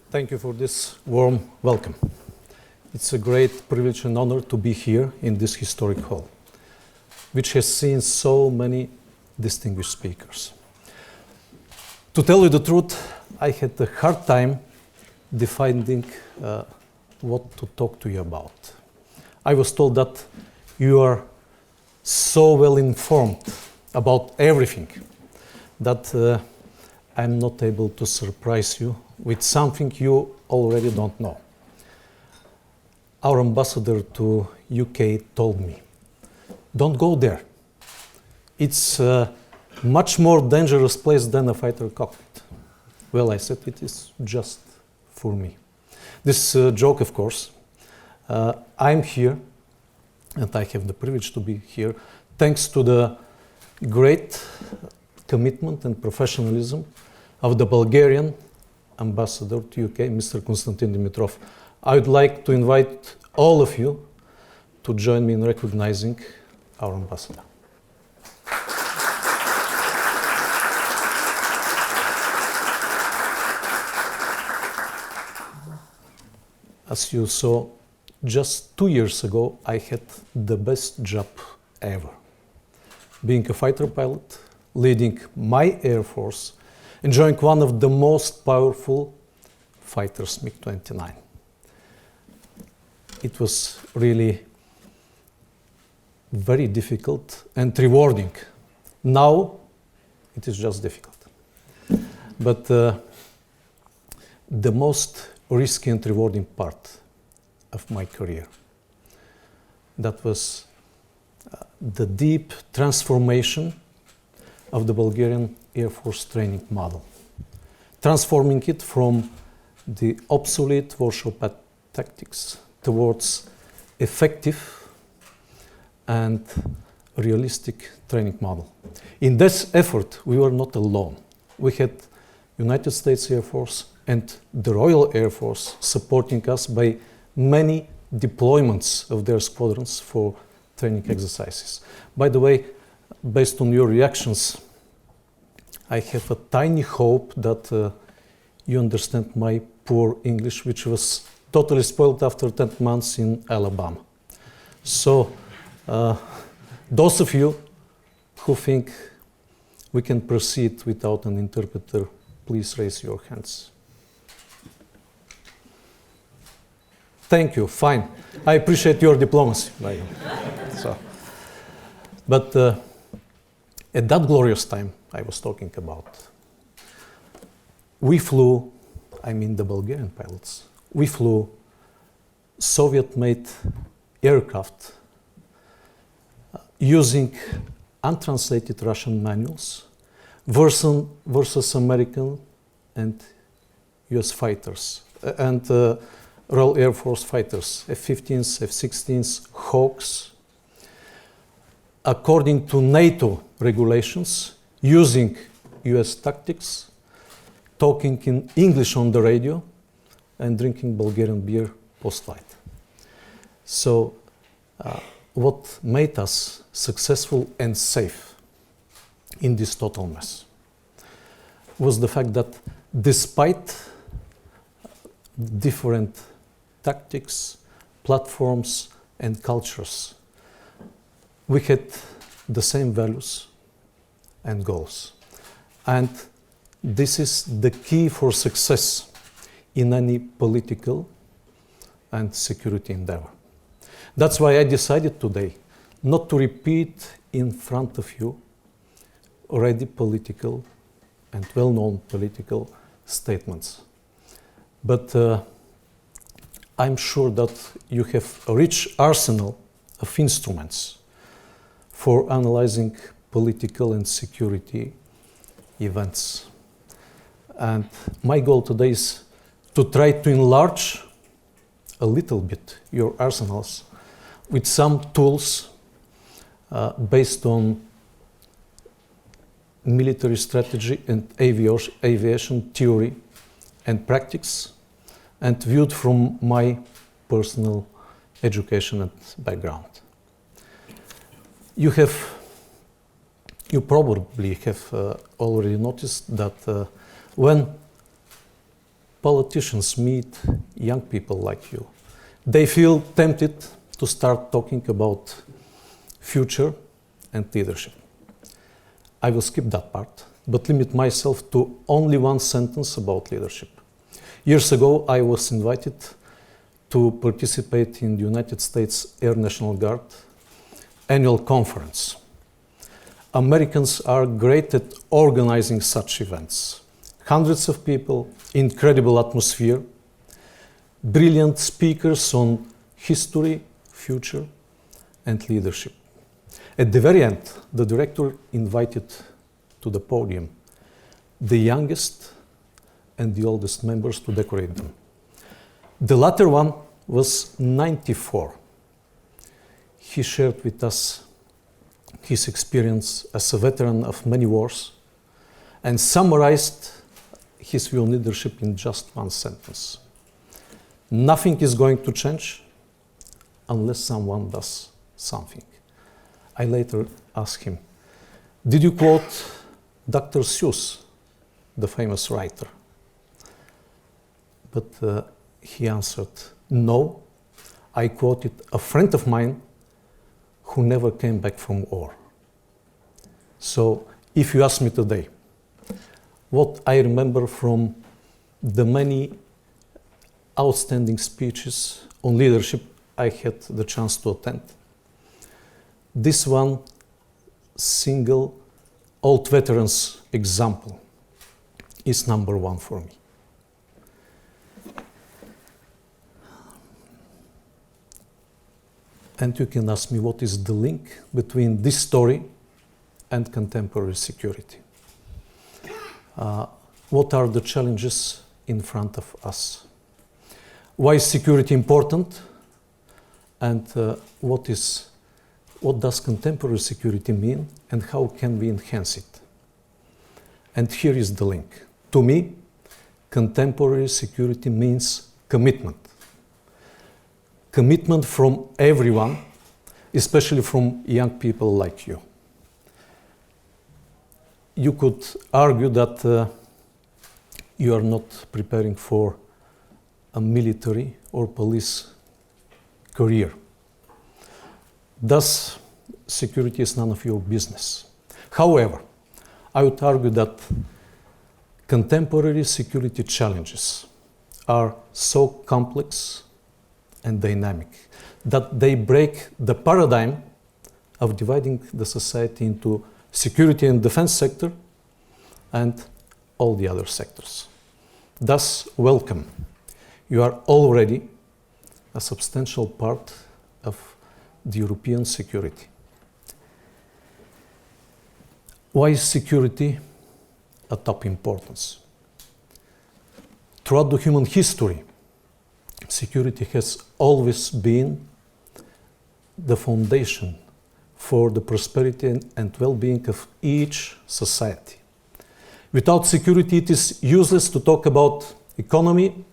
Thank you for this warm welcome. It's a great privilege and honor to be here in this historic hall, which has seen so many distinguished speakers. To tell you the truth, I had a hard time defining what to talk to you about. I was told that you are so well informed about everything that I'm not able to surprise you with something you already don't know. Our ambassador to UK told me, don't go there. It's a much more dangerous place than a fighter cockpit. Well, I said it is just for me. This joke, of course. I'm here, and I have the privilege to be here, thanks to the great commitment and professionalism of the Bulgarian ambassador to UK, Mr. Konstantin Dimitrov. I would like to invite all of you to join me in recognizing our ambassador. As you saw, just 2 years ago, I had the best job ever. Being a fighter pilot, leading my Air Force, enjoying one of the most powerful fighters, MiG-29. It was really very difficult and rewarding. Now, it is just difficult. But the most risky and rewarding part of my career, that was the deep transformation of the Bulgarian Air Force training model, transforming it from the obsolete Warsaw Pact tactics towards effective and realistic training model. In this effort, we were not alone. We had United States Air Force and the Royal Air Force supporting us by many deployments of their squadrons for training exercises. By the way, based on your reactions, I have a tiny hope that you understand my poor English, which was totally spoiled after 10 months in Alabama. So, those of you who think we can proceed without an interpreter, please raise your hands. Thank you, fine. I appreciate your diplomacy. But at that glorious time I was talking about, we flew, I mean the Bulgarian pilots, we flew Soviet-made aircraft using untranslated Russian manuals versus American and US fighters and Royal Air Force fighters, F-15s, F-16s, Hawks, according to NATO regulations, using US tactics, talking in English on the radio, and drinking Bulgarian beer post-flight. So, what made us successful and safe in this total mess was the fact that despite different tactics, platforms, and cultures, we had the same values and goals. And this is the key for success in any political and security endeavor. That's why I decided today not to repeat in front of you already political and well-known political statements. But I'm sure that you have a rich arsenal of instruments for analyzing political and security events. And my goal today is to try to enlarge a little bit your arsenals with some tools based on military strategy and aviation theory and practice, and viewed from my personal education and background. You probably have already noticed that when politicians meet young people like you, they feel tempted to start talking about future and leadership. I will skip that part, but limit myself to only one sentence about leadership. Years ago, I was invited to participate in the United States Air National Guard annual conference. Americans are great at organizing such events. Hundreds of people, incredible atmosphere, brilliant speakers on history, future, and leadership. At the very end, the director invited to the podium the youngest and the oldest members to decorate them. The latter one was 94. He shared with us his experience as a veteran of many wars and summarized his view on leadership in just one sentence. Nothing is going to change unless someone does something. I later asked him, did you quote Dr. Seuss, the famous writer? But he answered, no, I quoted a friend of mine who never came back from war. So if you ask me today, what I remember from the many outstanding speeches on leadership I had the chance to attend, this one single old veterans example is number one for me. And you can ask me what is the link between this story and contemporary security. What are the challenges in front of us? Why is security important? And what does contemporary security mean and how can we enhance it? And here is the link. To me, contemporary security means commitment. Commitment from everyone, especially from young people like you. You could argue that you are not preparing for a military or police career. Thus, security is none of your business. However, I would argue that contemporary security challenges are so complex and dynamic that they break the paradigm of dividing the society into security and defense sector and all the other sectors. Thus, welcome. You are already a substantial part of the European security. Why is security a top importance? Throughout the human history, security has always been the foundation for the prosperity and well-being of each society. Without security, it is useless to talk about economy,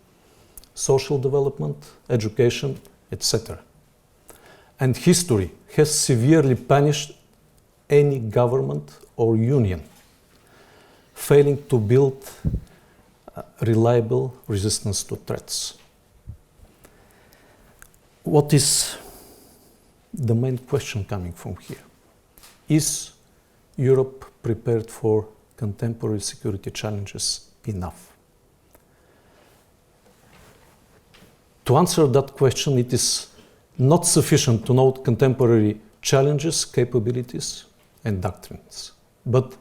social development, education, etc. And history has severely punished any government or union failing to build reliable resistance to threats. What is the main question coming from here? Is Europe prepared for contemporary security challenges enough? To answer that question, it is not sufficient to note contemporary challenges, capabilities, and doctrines, but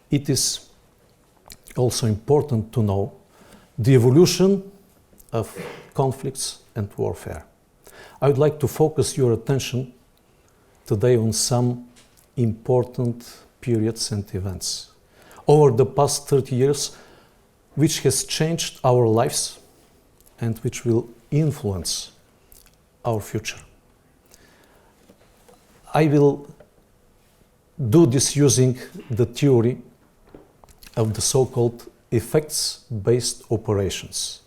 it is also important to know the evolution of conflicts and warfare. I would like to focus your attention today on some important periods and events over the past 30 years, which has changed our lives and which will influence our future. I will do this using the theory of the so-called effects-based operations.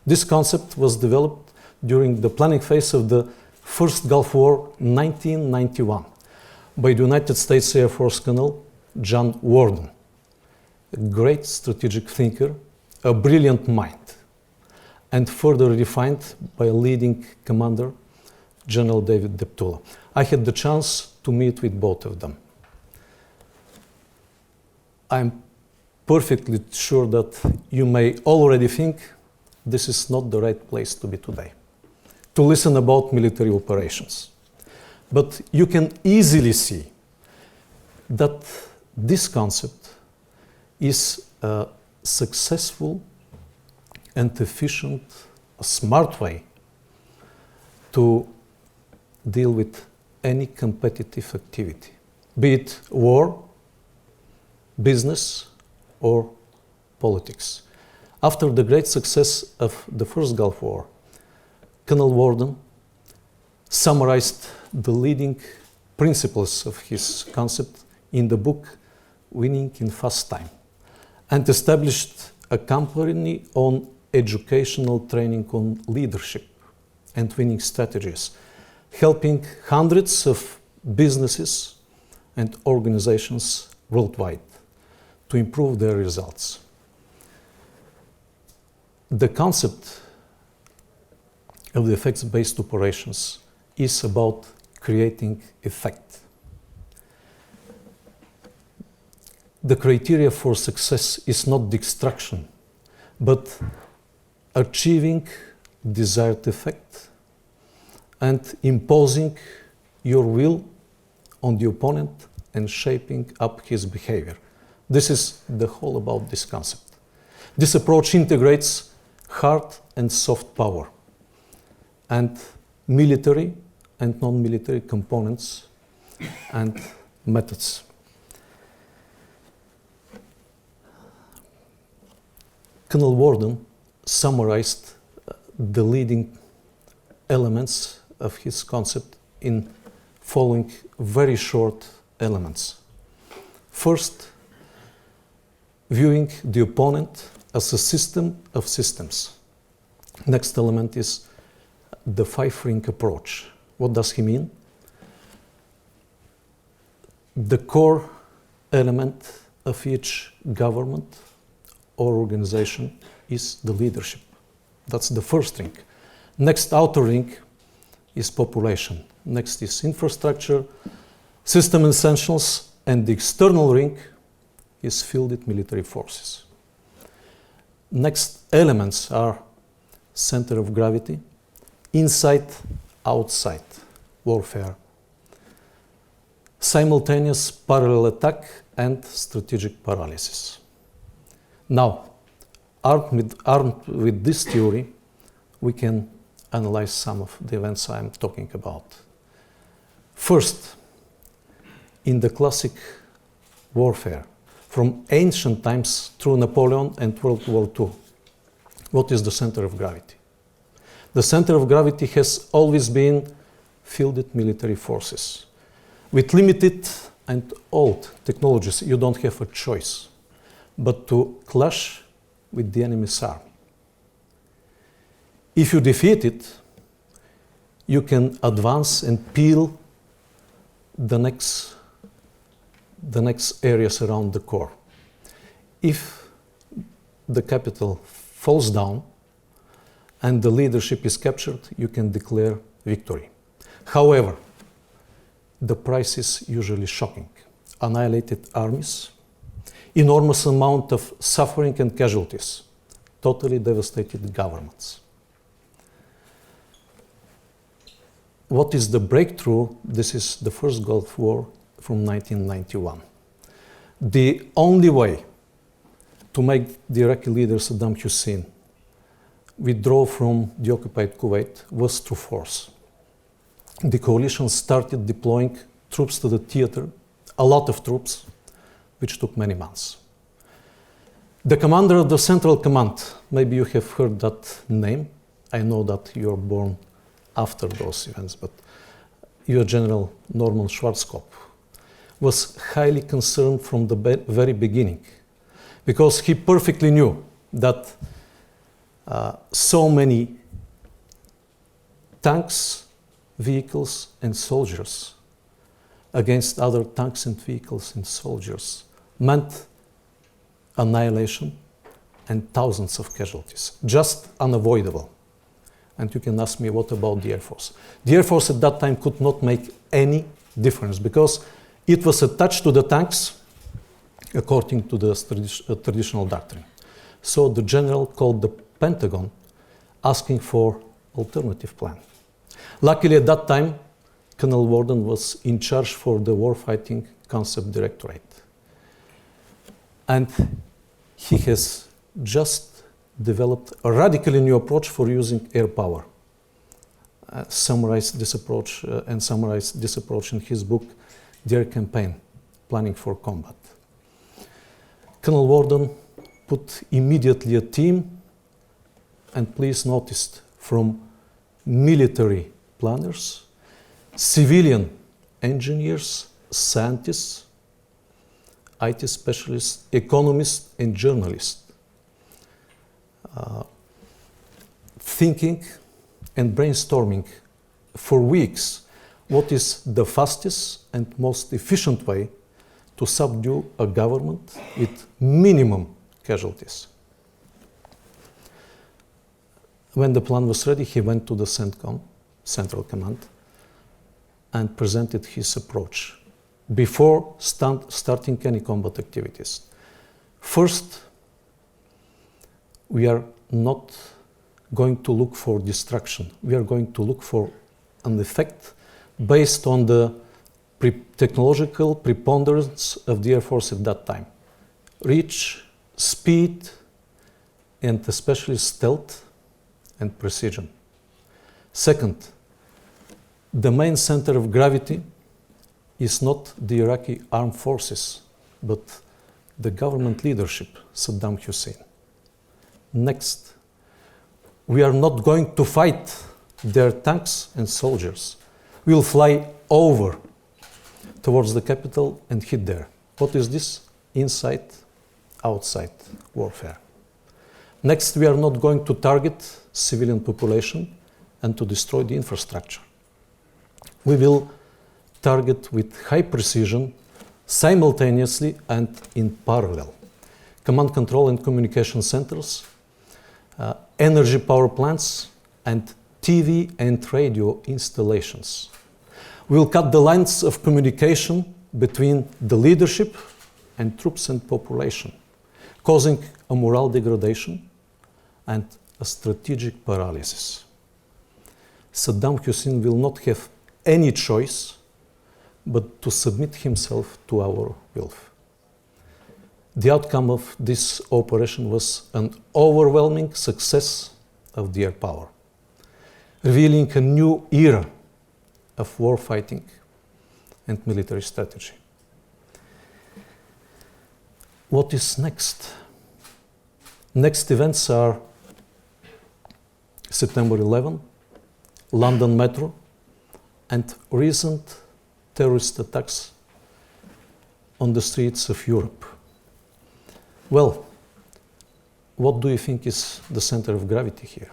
This concept was developed during the planning phase of the First Gulf War 1991 by the United States Air Force Colonel John Warden, a great strategic thinker, a brilliant mind. and further refined by a leading commander, General David Deptula. I had the chance to meet with both of them. I'm perfectly sure that you may already think this is not the right place to be today, to listen about military operations. But you can easily see that this concept is a successful and efficient, a smart way to deal with any competitive activity, be it war, business, or politics. After the great success of the first Gulf War, Colonel Worden summarized the leading principles of his concept in the book Winning in Fast Time and established a company on educational training on leadership and winning strategies, helping hundreds of businesses and organizations worldwide to improve their results. The concept of the effects-based operations is about creating effect. The criteria for success is not destruction, but achieving desired effect and imposing your will on the opponent and shaping up his behavior. This is the whole about this concept. This approach integrates hard and soft power and military and non-military components and methods. Colonel Worden summarized the leading elements of his concept in following very short elements. First, viewing the opponent as a system of systems. Next element is the five-ring approach. What does he mean? The core element of each government or organization is the leadership. That's the first ring. Next outer ring is population. Next is infrastructure, system essentials, and the external ring is fielded military forces. Next elements are center of gravity, inside, outside warfare, simultaneous parallel attack, and strategic paralysis. Now, armed with this theory, we can analyze some of the events I'm talking about. First, in the classic warfare, from ancient times through Napoleon and World War II, what is the center of gravity? The center of gravity has always been fielded military forces. With limited and old technologies, you don't have a choice but to clash with the enemy's army. If you defeat it, you can advance and peel the next areas around the core. If the capital falls down and the leadership is captured, you can declare victory. However, the price is usually shocking. Annihilated armies, enormous amount of suffering and casualties, totally devastated governments. What is the breakthrough? This is the first Gulf War from 1991. The only way to make the Iraqi leader Saddam Hussein withdraw from the occupied Kuwait was through force. The coalition started deploying troops to the theater, a lot of troops, which took many months. The commander of the Central Command, maybe you have heard that name. I know that you're born after those events, but your General Norman Schwarzkopf was highly concerned from the very beginning because he perfectly knew that so many tanks, vehicles, and soldiers against other tanks and vehicles and soldiers meant annihilation, and thousands of casualties, just unavoidable. And you can ask me, what about the Air Force? The Air Force at that time could not make any difference because it was attached to the tanks according to the traditional doctrine. So the general called the Pentagon asking for alternative plan. Luckily at that time, Colonel Warden was in charge for the Warfighting Concept Directorate. And he has just developed a radically new approach for using air power. Summarized this approach in his book, The Air Campaign, Planning for Combat. Colonel Warden put immediately a team, and please notice, from military planners, civilian engineers, scientists, IT specialists, economists, and journalists, thinking and brainstorming for weeks what is the fastest and most efficient way to subdue a government with minimum casualties. When the plan was ready, he went to the CENTCOM, Central Command, and presented his approach before starting any combat activities. First, we are not going to look for destruction. We are going to look for an effect based on the technological preponderance of the Air Force at that time. Reach, speed, and especially stealth and precision. Second, the main center of gravity is not the Iraqi armed forces, but the government leadership, Saddam Hussein. Next, we are not going to fight their tanks and soldiers. We will fly over towards the capital and hit there. What is this? Inside, outside warfare. Next, we are not going to target civilian population and to destroy the infrastructure. We will target with high precision, simultaneously and in parallel. Command, control, and communication centers, energy power plants, and TV and radio installations. We will cut the lines of communication between the leadership and troops and population, causing a moral degradation and a strategic paralysis. Saddam Hussein will not have any choice but to submit himself to our will. The outcome of this operation was an overwhelming success of the air power, revealing a new era of war fighting and military strategy. What is next? Next events are September 11, London Metro, and recent terrorist attacks on the streets of Europe. Well, what do you think is the center of gravity here?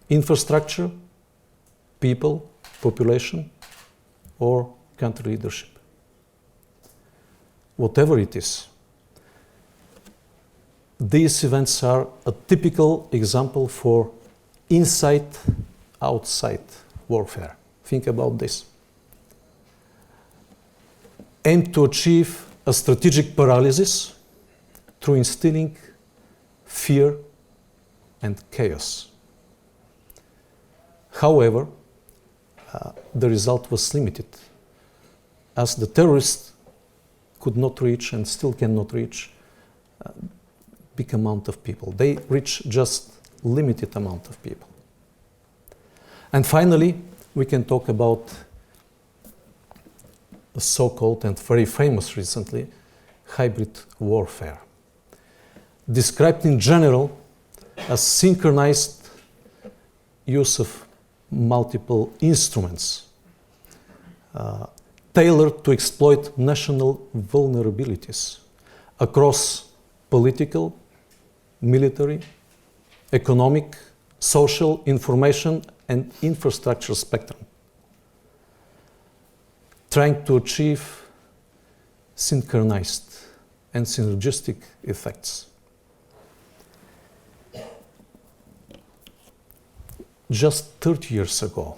Infrastructure, people, population, or country leadership? Whatever it is, these events are a typical example for inside-outside warfare. Think about this. Aim to achieve a strategic paralysis through instilling fear and chaos. However, the result was limited, as the terrorists could not reach and still cannot reach a big amount of people. They reach just limited amount of people. And finally, we can talk about the so-called and very famous recently hybrid warfare, described in general as synchronized use of multiple instruments tailored to exploit national vulnerabilities across political, military, economic, social, information, and infrastructure spectrum, trying to achieve synchronized and synergistic effects. just 30 years ago,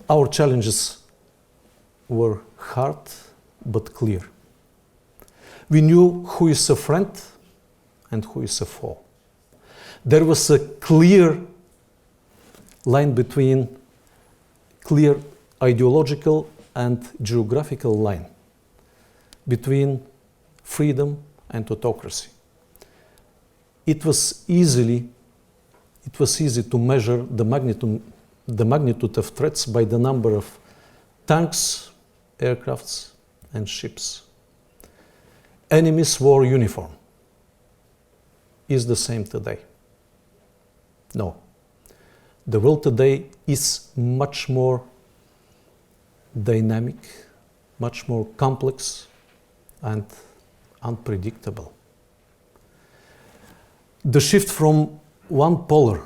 our challenges were hard but clear. We knew who is a friend and who is a foe. There was a clear line between clear ideological and geographical line between freedom and autocracy. It was easy to measure the magnitude of threats by the number of tanks, aircrafts, and ships. Enemies wore uniform. Is the same today? No. The world today is much more dynamic, much more complex, and unpredictable. The shift from one polar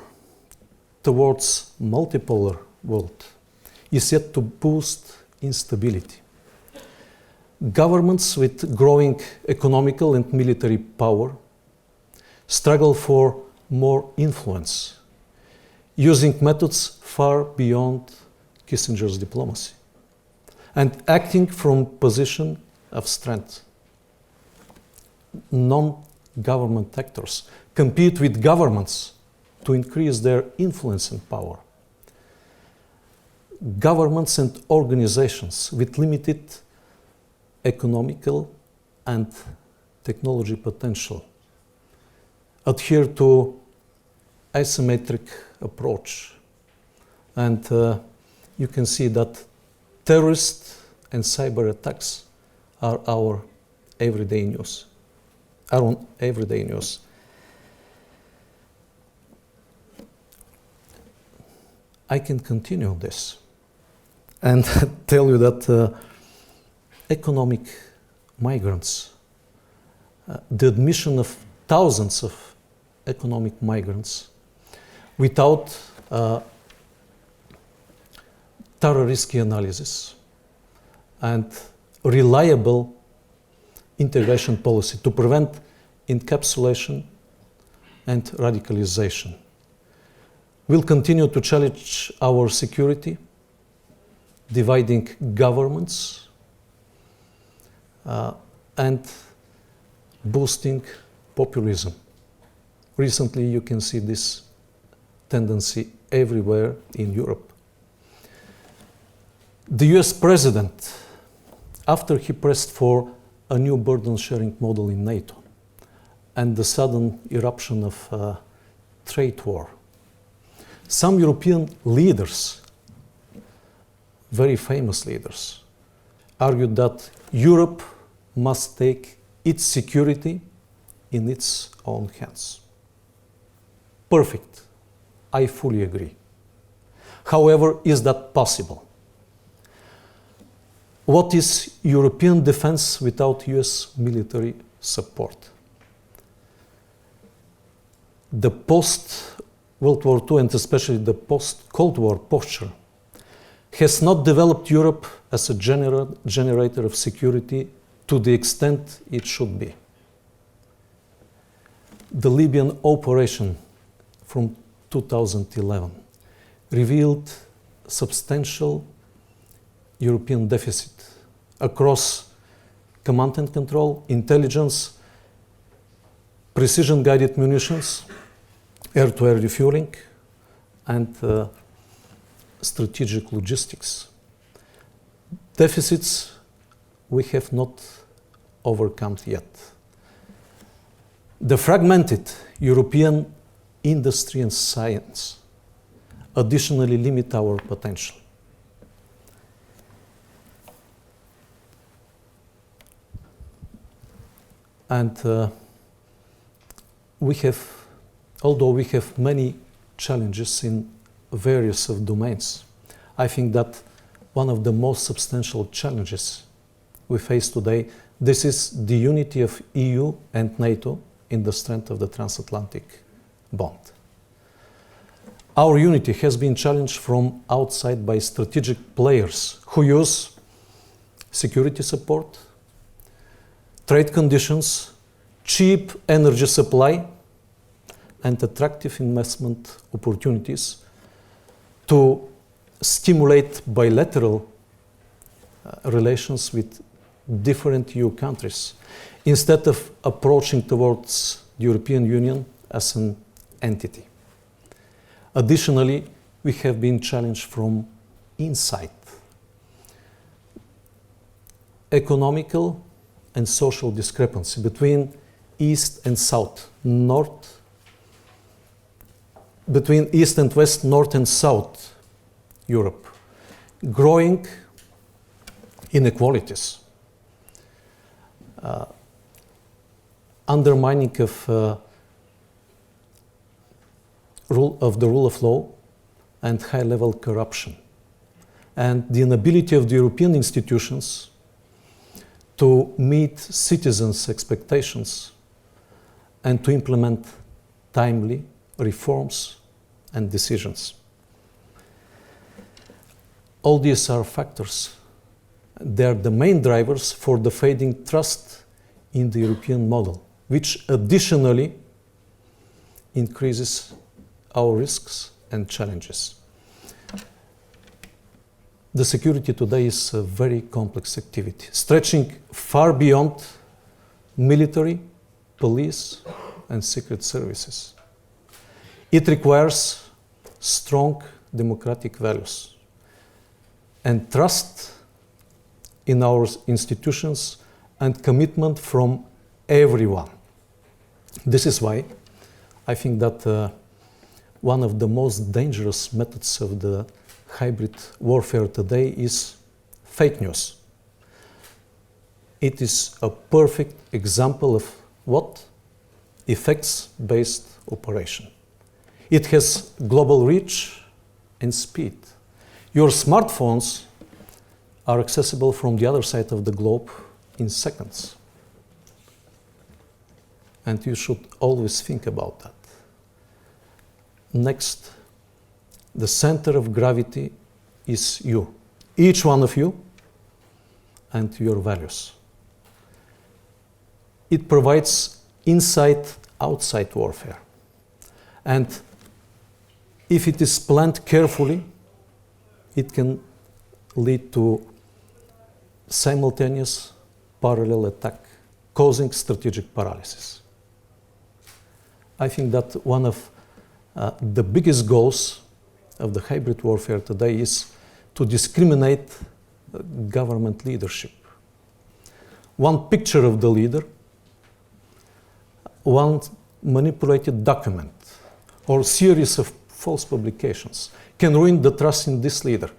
towards multipolar world is yet to boost instability. Governments with growing economical and military power struggle for more influence, using methods far beyond Kissinger's diplomacy, and acting from position of strength. Non-government actors compete with governments to increase their influence and power. Governments and organizations with limited economical and technology potential adhere to asymmetric approach. And you can see that terrorist and cyber attacks are our everyday news. I can continue this and tell you that economic migrants, the admission of thousands of economic migrants without thorough risk analysis and reliable integration policy to prevent encapsulation and radicalization will continue to challenge our security, dividing governments and boosting populism. Recently, you can see this tendency everywhere in Europe. The US president, after he pressed for a new burden-sharing model in NATO and the sudden eruption of a trade war, some European leaders, very famous leaders, argued that Europe must take its security in its own hands. Perfect. I fully agree. However, is that possible? What is European defense without US military support? The post-World War II and especially the post-Cold War posture has not developed Europe as a generator of security to the extent it should be. The Libyan operation from 2011 revealed substantial European deficit across command and control, intelligence, precision-guided munitions, air-to-air refueling, and strategic logistics. Deficits we have not overcome yet. The fragmented European industry and science additionally limit our potential. And although we have many challenges in various domains, I think that one of the most substantial challenges we face today, this is the unity of EU and NATO in the strength of the transatlantic bond. Our unity has been challenged from outside by strategic players who use security support, trade conditions, cheap energy supply, and attractive investment opportunities to stimulate bilateral relations with different EU countries, instead of approaching towards the European Union as an entity. Additionally, we have been challenged from inside. Economical and social discrepancy between East and South, between East and West, North and South Europe, growing inequalities, undermining of the rule of law, and high-level corruption, and the inability of the European institutions to meet citizens' expectations and to implement timely reforms and decisions. All these are factors. They are the main drivers for the fading trust in the European model, which additionally increases our risks and challenges. The security today is a very complex activity, stretching far beyond military, police, and secret services. It requires strong democratic values and trust in our institutions and commitment from everyone. This is why I think that one of the most dangerous methods of the hybrid warfare today is fake news. It is a perfect example of what? Effects-based operation. It has global reach and speed. Your smartphones are accessible from the other side of the globe in seconds. And you should always think about that. Next, the center of gravity is you, each one of you, and your values. It provides inside-outside warfare. And if it is planned carefully, it can lead to simultaneous parallel attack, causing strategic paralysis. I think that one of the biggest goals of the hybrid warfare today is to discriminate government leadership. One picture of the leader, one manipulated document, or series of false publications can ruin the trust in this leader.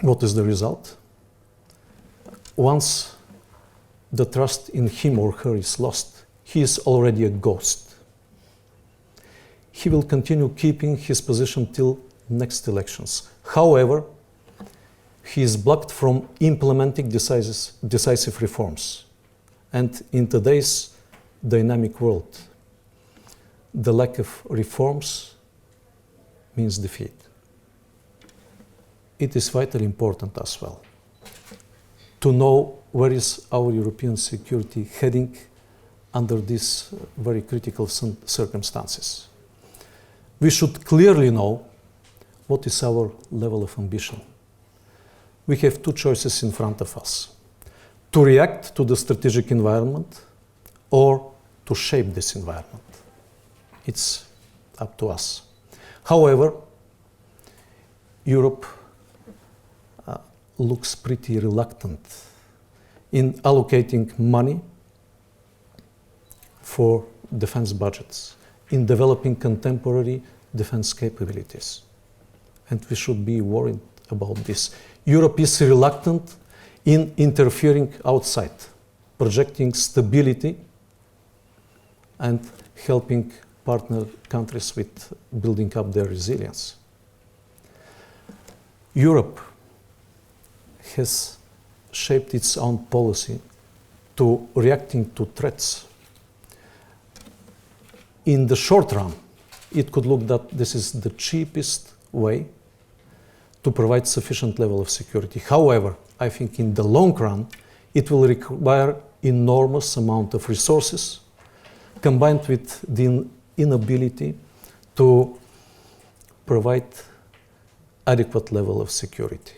What is the result? Once the trust in him or her is lost, he is already a ghost. He will continue keeping his position till next elections. However, he is blocked from implementing decisive reforms. And in today's dynamic world, the lack of reforms means defeat. It is vitally important as well to know where is our European security heading under these very critical circumstances. We should clearly know what is our level of ambition. We have two choices in front of us: to react to the strategic environment or to shape this environment. It's up to us. However, Europe looks pretty reluctant in allocating money for defense budgets, in developing contemporary defense capabilities. And we should be worried about this. Europe is reluctant in interfering outside, projecting stability and helping partner countries with building up their resilience. Europe has shaped its own policy to reacting to threats. In the short run, it could look that this is the cheapest way to provide sufficient level of security. However, I think in the long run, it will require enormous amount of resources, combined with the inability to provide adequate level of security.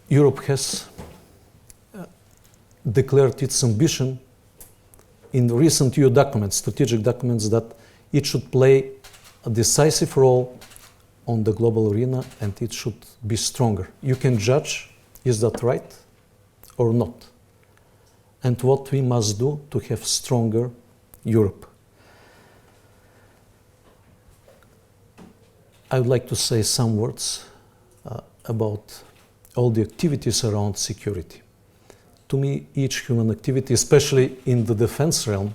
Europe has declared its ambition in recent EU documents, strategic documents, that it should play a decisive role on the global arena and it should be stronger. You can judge, is that right or not? And what we must do to have stronger Europe. I would like to say some words about all the activities around security. To me, each human activity, especially in the defense realm,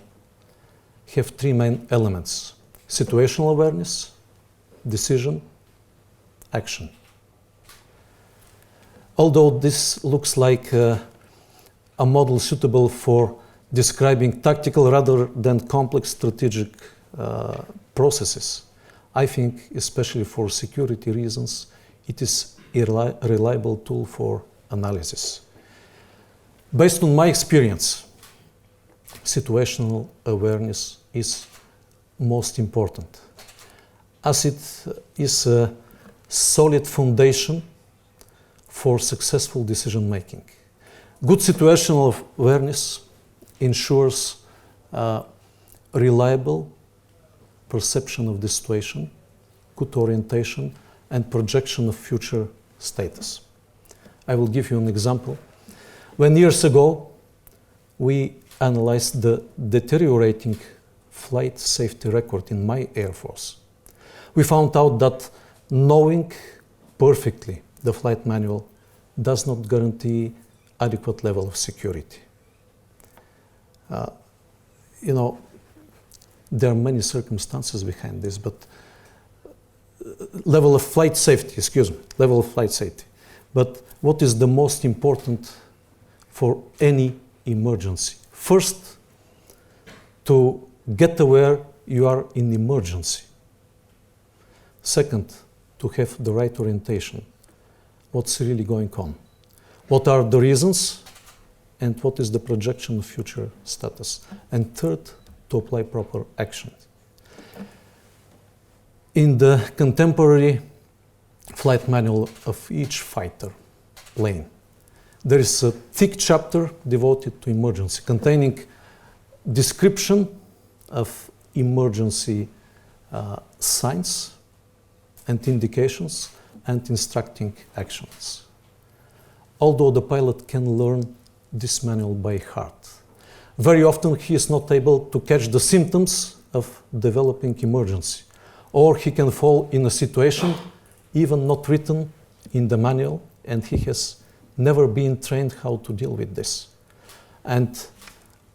have three main elements: situational awareness, decision, action. Although this looks like a model suitable for describing tactical rather than complex strategic processes, I think, especially for security reasons, it is a reliable tool for analysis. Based on my experience, situational awareness is most important, as it is a solid foundation for successful decision making. Good situational awareness ensures reliable perception of the situation, good orientation, and projection of future status. I will give you an example. When years ago we analyzed the deteriorating flight safety record in my Air Force, we found out that knowing perfectly the flight manual does not guarantee adequate level of security. There are many circumstances behind this, but level of flight safety. But what is the most important for any emergency? First, to get aware you are in emergency. Second, to have the right orientation. What's really going on? What are the reasons? And what is the projection of future status? And third, to apply proper actions. In the contemporary flight manual of each fighter plane, there is a thick chapter devoted to emergency, containing description of emergency signs and indications and instructing actions. Although the pilot can learn this manual by heart, very often he is not able to catch the symptoms of developing emergency, or he can fall in a situation even not written in the manual, and he has never been trained how to deal with this. And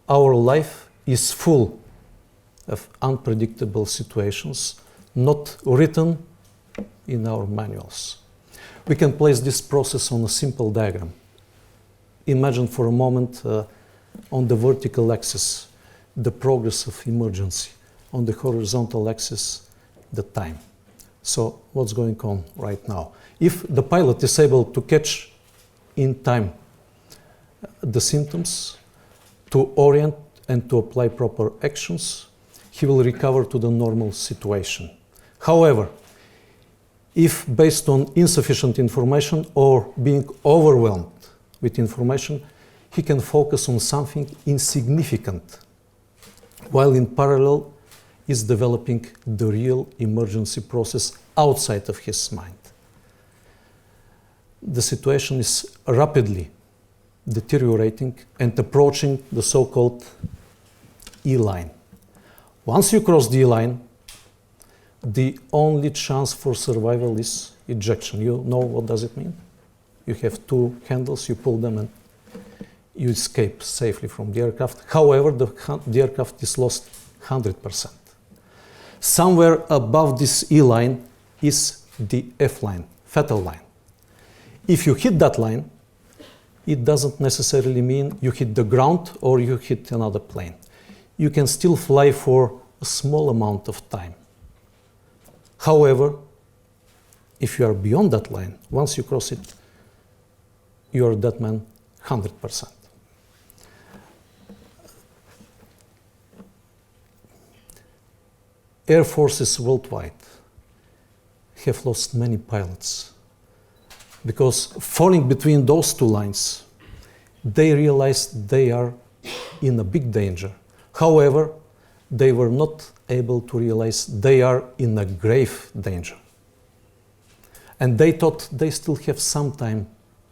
our life is full of unpredictable situations not written in our manuals. We can place this process on a simple diagram. Imagine for a moment on the vertical axis the progress of emergency, on the horizontal axis the time. So what's going on right now? If the pilot is able to catch in time the symptoms, to orient and to apply proper actions, he will recover to the normal situation. However, if based on insufficient information or being overwhelmed with information, he can focus on something insignificant, while in parallel is developing the real emergency process outside of his mind. The situation is rapidly deteriorating and approaching the so-called E-line. Once you cross the E-line, the only chance for survival is ejection. You know what does it mean? You have two handles, you pull them and you escape safely from the aircraft. However, the aircraft is lost 100%. Somewhere above this E-line is the F-line, fatal line. If you hit that line, it doesn't necessarily mean you hit the ground or you hit another plane. You can still fly for a small amount of time. However, if you are beyond that line, once you cross it, you are a dead man 100%. air forces worldwide have lost many pilots because falling between those two lines, they realized they are in a big danger. However, they were not able to realize they are in a grave danger. And they thought they still have some time,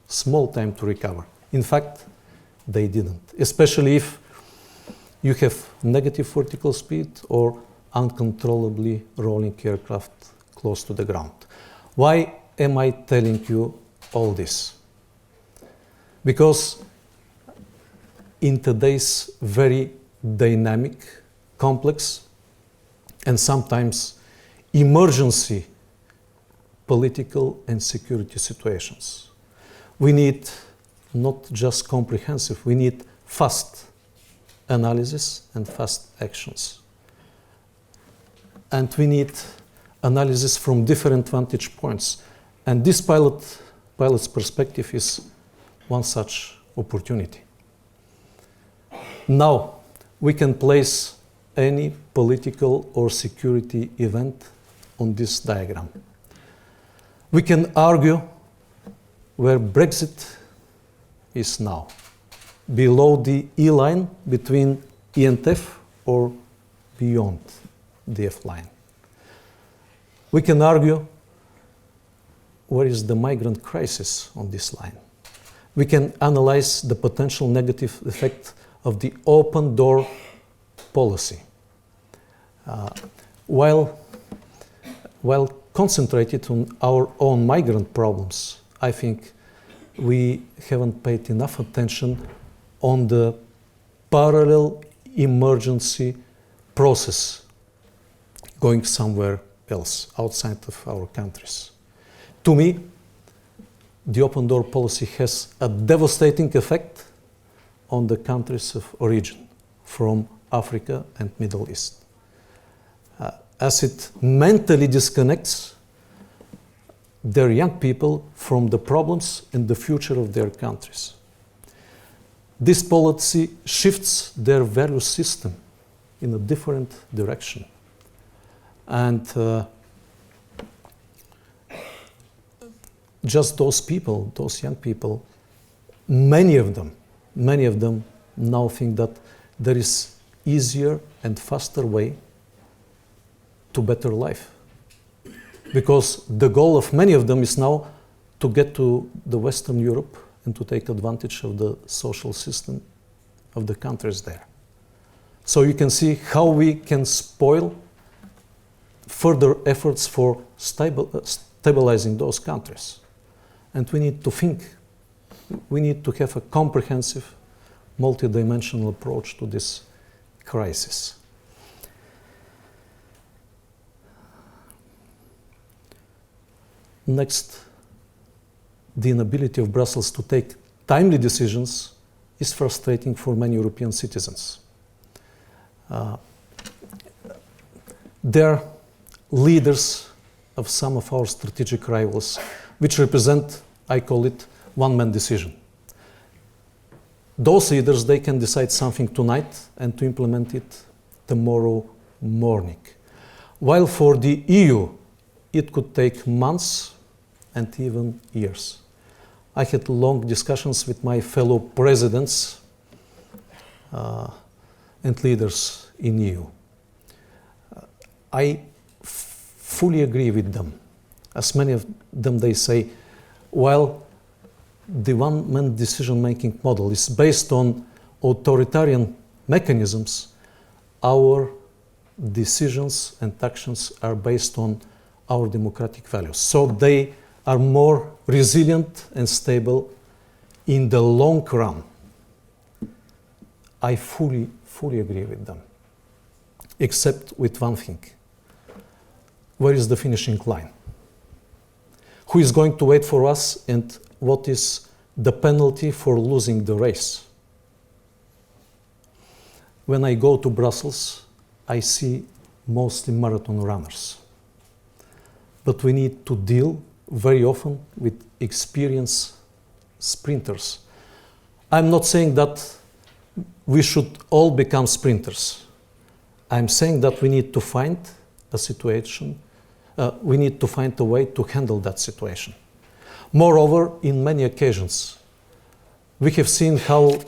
small time to recover. In fact, they didn't, especially if you have negative vertical speed or uncontrollably rolling aircraft close to the ground. Why am I telling you all this? Because in today's very dynamic, complex, and sometimes emergency political and security situations, we need not just comprehensive, we need fast analysis and fast actions. And we need analysis from different vantage points. And this pilot's perspective is one such opportunity. Now, we can place any political or security event on this diagram. We can argue where Brexit is now, below the E line between E and F or beyond the F line. We can argue where is the migrant crisis on this line. We can analyze the potential negative effect of the open door policy. While concentrated on our own migrant problems, I think we haven't paid enough attention on the parallel emergency process going somewhere else, outside of our countries. To me, the open door policy has a devastating effect on the countries of origin, from Africa and Middle East, as it mentally disconnects their young people from the problems and the future of their countries. This policy shifts their value system in a different direction. And just those people, those young people, many of them now think that there is easier and faster way to better life. Because the goal of many of them is now to get to the Western Europe and to take advantage of the social system of the countries there. So you can see how we can spoil further efforts for stabilizing those countries. And we need to think, we need to have a comprehensive, multidimensional approach to this crisis. Next, the inability of Brussels to take timely decisions is frustrating for many European citizens. They're leaders of some of our strategic rivals, which represent, I call it, one-man decision. Those leaders, they can decide something tonight and to implement it tomorrow morning. While for the EU, it could take months and even years. I had long discussions with my fellow presidents and leaders in EU. I fully agree with them. As many of them, they say, while the one-man decision-making model is based on authoritarian mechanisms, our decisions and actions are based on our democratic values. So they are more resilient and stable in the long run. I fully agree with them, except with one thing. Where is the finishing line? Who is going to wait for us, and what is the penalty for losing the race? When I go to Brussels, I see mostly marathon runners. But we need to deal very often with experienced sprinters. I'm not saying that we should all become sprinters. I'm saying that we need to find a situation, we need to find a way to handle that situation. Moreover, in many occasions, we have seen how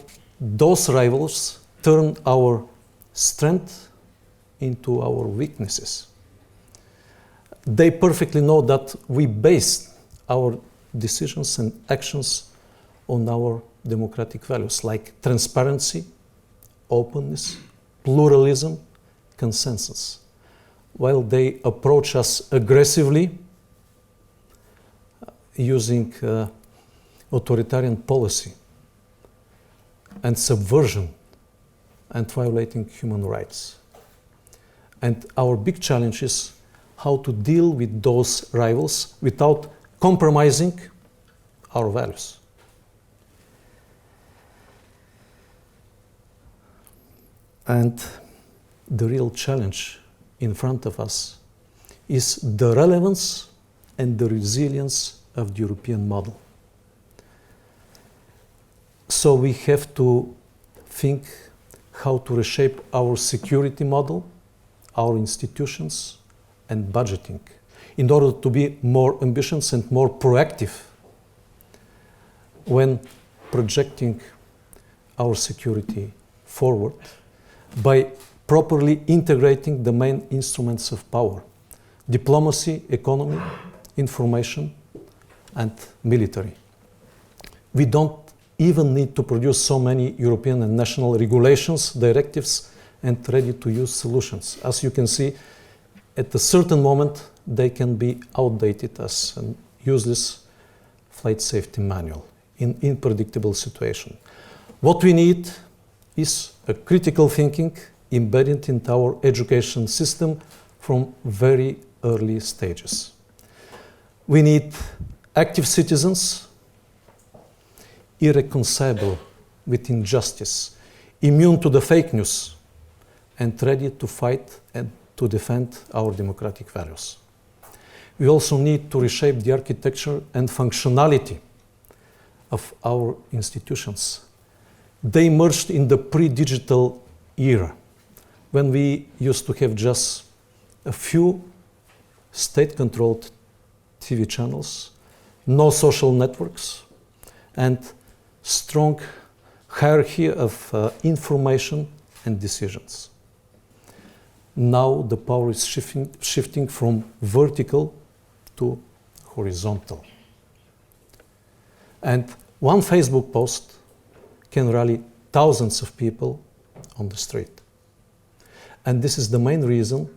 those rivals turn our strength into our weaknesses. They perfectly know that we base our decisions and actions on our democratic values like transparency, openness, pluralism, consensus, while they approach us aggressively using authoritarian policy and subversion and violating human rights. And our big challenge is how to deal with those rivals without compromising our values. And the real challenge in front of us is the relevance and the resilience of the European model. So we have to think how to reshape our security model, our institutions, and budgeting in order to be more ambitious and more proactive when projecting our security forward by properly integrating the main instruments of power: diplomacy, economy, information, and military. We don't even need to produce so many European and national regulations, directives, and ready-to-use solutions. As you can see, at a certain moment, they can be outdated as an useless flight safety manual in unpredictable situation. What we need is a critical thinking embedded into our education system from very early stages. We need active citizens, irreconcilable with injustice, immune to the fake news, and ready to fight and to defend our democratic values. We also need to reshape the architecture and functionality of our institutions. They emerged in the pre-digital era, when we used to have just a few state-controlled TV channels, no social networks, and strong hierarchy of information and decisions. Now the power is shifting from vertical to horizontal. And one Facebook post can rally thousands of people on the street. And this is the main reason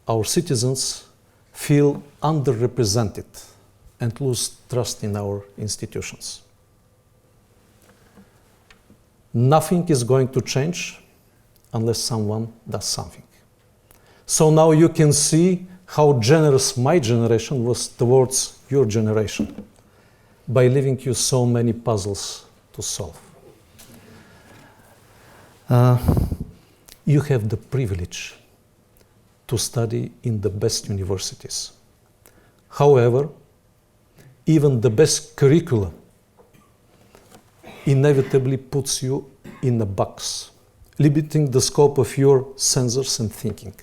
our citizens feel underrepresented and lose trust in our institutions. Nothing is going to change unless someone does something. So now you can see how generous my generation was towards your generation by leaving you so many puzzles to solve. You have the privilege to study in the best universities. However, even the best curriculum inevitably puts you in a box, limiting the scope of your sensors and thinking.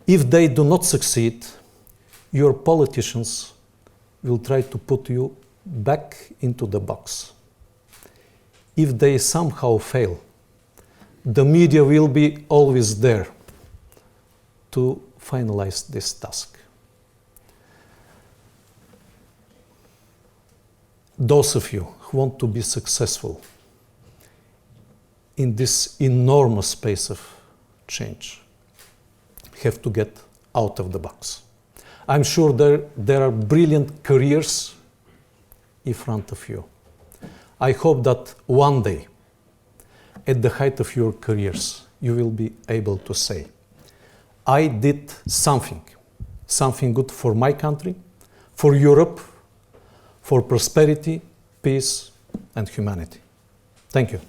If they do not succeed, your politicians will try to put you back into the box. If they somehow fail, the media will be always there to finalize this task. Those of you who want to be successful in this enormous space of change have to get out of the box. I'm sure there are brilliant careers in front of you. I hope that one day, at the height of your careers, you will be able to say, I did something good for my country, for Europe, for prosperity, peace, and humanity. Thank you.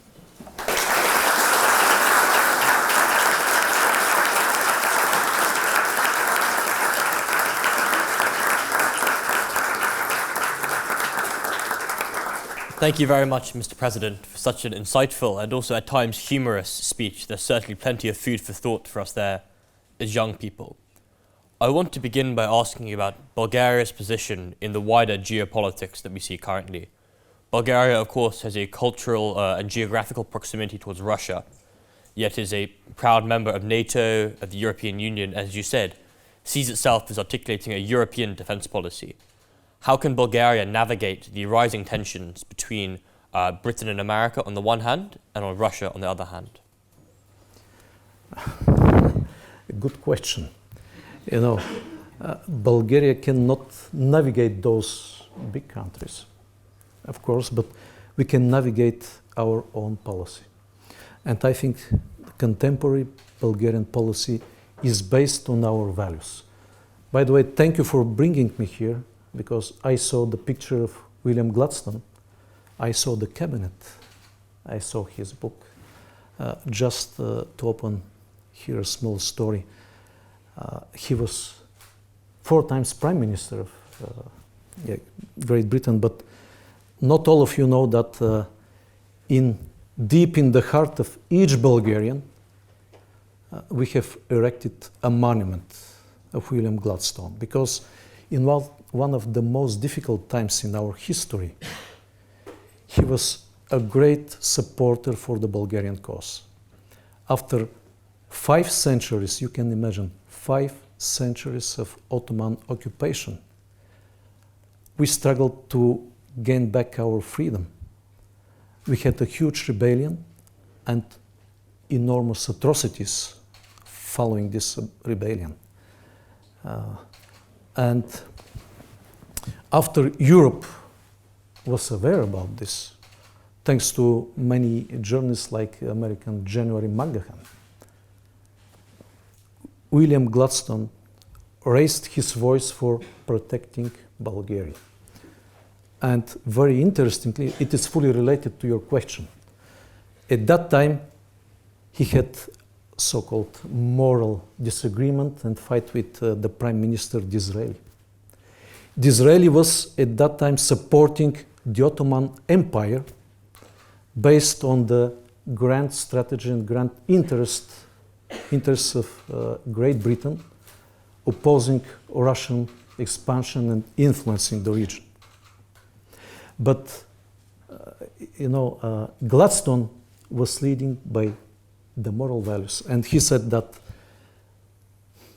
Thank you very much, Mr. President, for such an insightful and also at times humorous speech. There's certainly plenty of food for thought for us there as young people. I want to begin by asking you about Bulgaria's position in the wider geopolitics that we see currently. Bulgaria, of course, has a cultural and geographical proximity towards Russia, yet is a proud member of NATO, of the European Union, as you said, sees itself as articulating a European defence policy. How can Bulgaria navigate the rising tensions between Britain and America on the one hand and on Russia on the other hand? A good question. You know, Bulgaria cannot navigate those big countries, of course, but we can navigate our own policy. And I think contemporary Bulgarian policy is based on our values. By the way, thank you for bringing me here, because I saw the picture of William Gladstone, I saw the cabinet, I saw his book. Just to open here a small story, he was 4 times Prime Minister of Great Britain, but not all of you know that deep in the heart of each Bulgarian, we have erected a monument of William Gladstone, because in one of the most difficult times in our history, he was a great supporter for the Bulgarian cause. After 5 centuries, you can imagine, 5 centuries of Ottoman occupation, we struggled to gain back our freedom. We had a huge rebellion and enormous atrocities following this rebellion. And after Europe was aware about this, thanks to many journalists like American January McGahan, William Gladstone raised his voice for protecting Bulgaria. And very interestingly, it is fully related to your question. At that time, he had so-called moral disagreement and fight with the Prime Minister Disraeli. Disraeli was at that time supporting the Ottoman Empire based on the grand strategy and grand interests of Great Britain, opposing Russian expansion and influencing the region. But, Gladstone was leading by the moral values, and he said that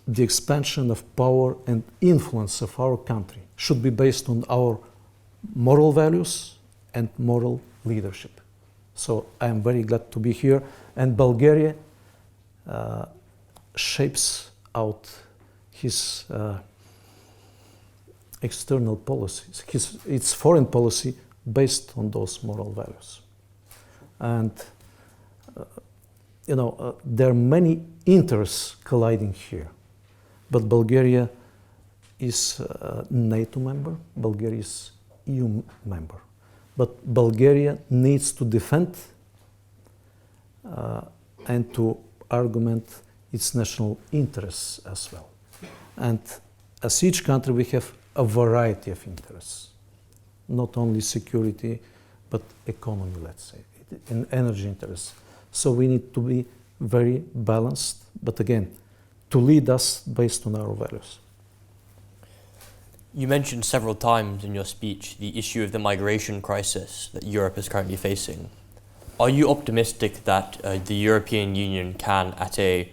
the expansion of power and influence of our country should be based on our moral values and moral leadership. So I am very glad to be here, and Bulgaria shapes out his external policies, its foreign policy based on those moral values. And there are many interests colliding here, but Bulgaria is a NATO member, Bulgaria is EU member, but Bulgaria needs to defend and to argument its national interests as well. And as each country, we have a variety of interests, not only security, but economy, let's say, and energy interests. So we need to be very balanced, but again, to lead us based on our values. You mentioned several times in your speech the issue of the migration crisis that Europe is currently facing. Are you optimistic that the European Union can, at a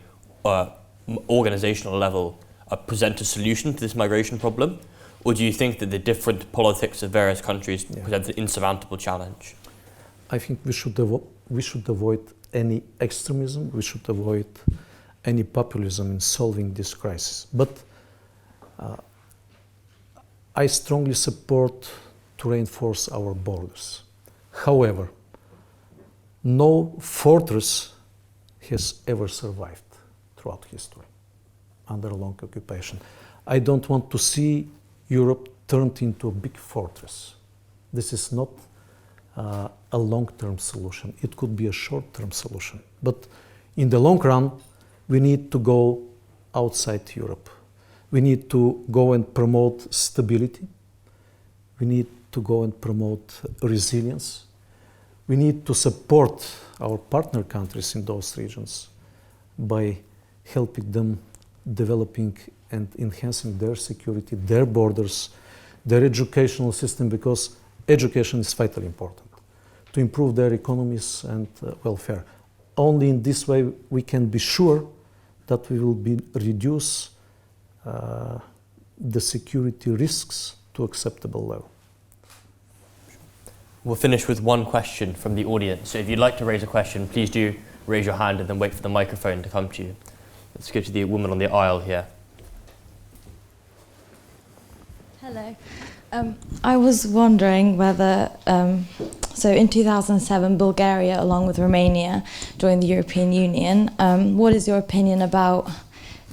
organizational level, present a solution to this migration problem? Or do you think that the different politics of various countries present an insurmountable challenge? I think we should avoid any extremism, we should avoid any populism in solving this crisis. But I strongly support to reinforce our borders. However, no fortress has ever survived throughout history under long occupation. I don't want to see Europe turned into a big fortress. This is not a long-term solution. It could be a short-term solution. But in the long run, we need to go outside Europe. We need to go and promote stability. We need to go and promote resilience. We need to support our partner countries in those regions by helping them developing and enhancing their security, their borders, their educational system, because education is vitally important to improve their economies and welfare. Only in this way we can be sure that we will reduce the security risks to acceptable level. We'll finish with one question from the audience. So if you'd like to raise a question, please do raise your hand and then wait for the microphone to come to you. Let's go to the woman on the aisle here. Hello. I was wondering whether, so in 2007, Bulgaria, along with Romania, joined the European Union. What is your opinion about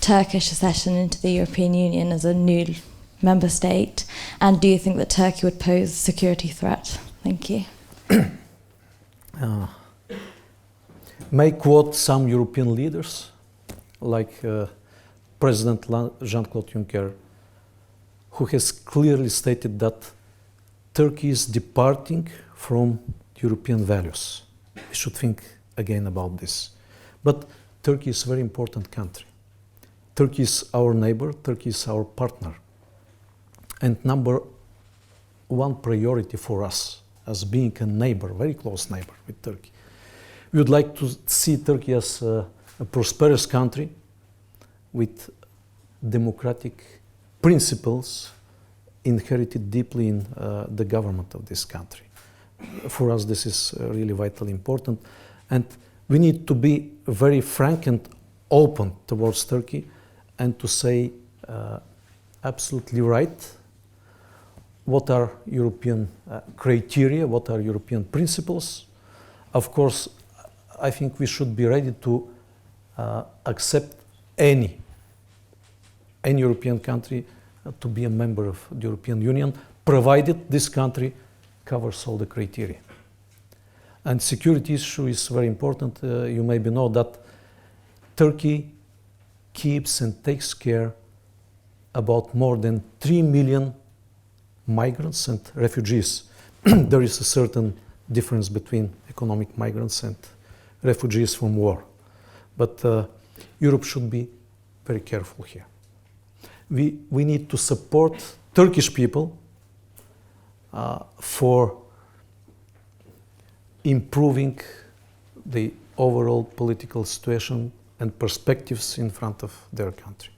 Turkish accession into the European Union as a new member state? And do you think that Turkey would pose a security threat? Thank you. May quote some European leaders, like President Jean-Claude Juncker, who has clearly stated that Turkey is departing from European values. We should think again about this. But Turkey is a very important country. Turkey is our neighbor, Turkey is our partner. And number one priority for us, as being a neighbor, very close neighbor with Turkey, we would like to see Turkey as a prosperous country with democratic principles inherited deeply in the government of this country. For us, this is really vitally important. And we need to be very frank and open towards Turkey and to say absolutely right what are European criteria, what are European principles. Of course, I think we should be ready to accept any European country to be a member of the European Union, provided this country covers all the criteria. And security issue is very important. You maybe know that Turkey keeps and takes care about more than 3 million migrants and refugees. There is a certain difference between economic migrants and refugees from war. But Europe should be very careful here. We need to support Turkish people for improving the overall political situation and perspectives in front of their country.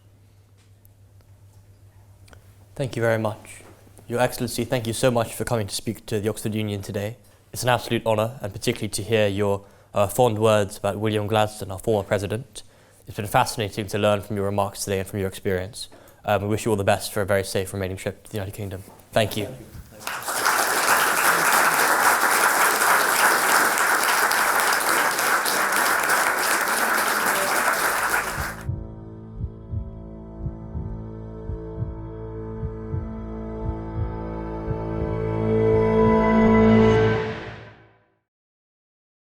Thank you very much. Your Excellency, thank you so much for coming to speak to the Oxford Union today. It's an absolute honour, and particularly to hear your fond words about William Gladstone, our former president. It's been fascinating to learn from your remarks today and from your experience. We wish you all the best for a very safe remaining trip to the United Kingdom. Thank you.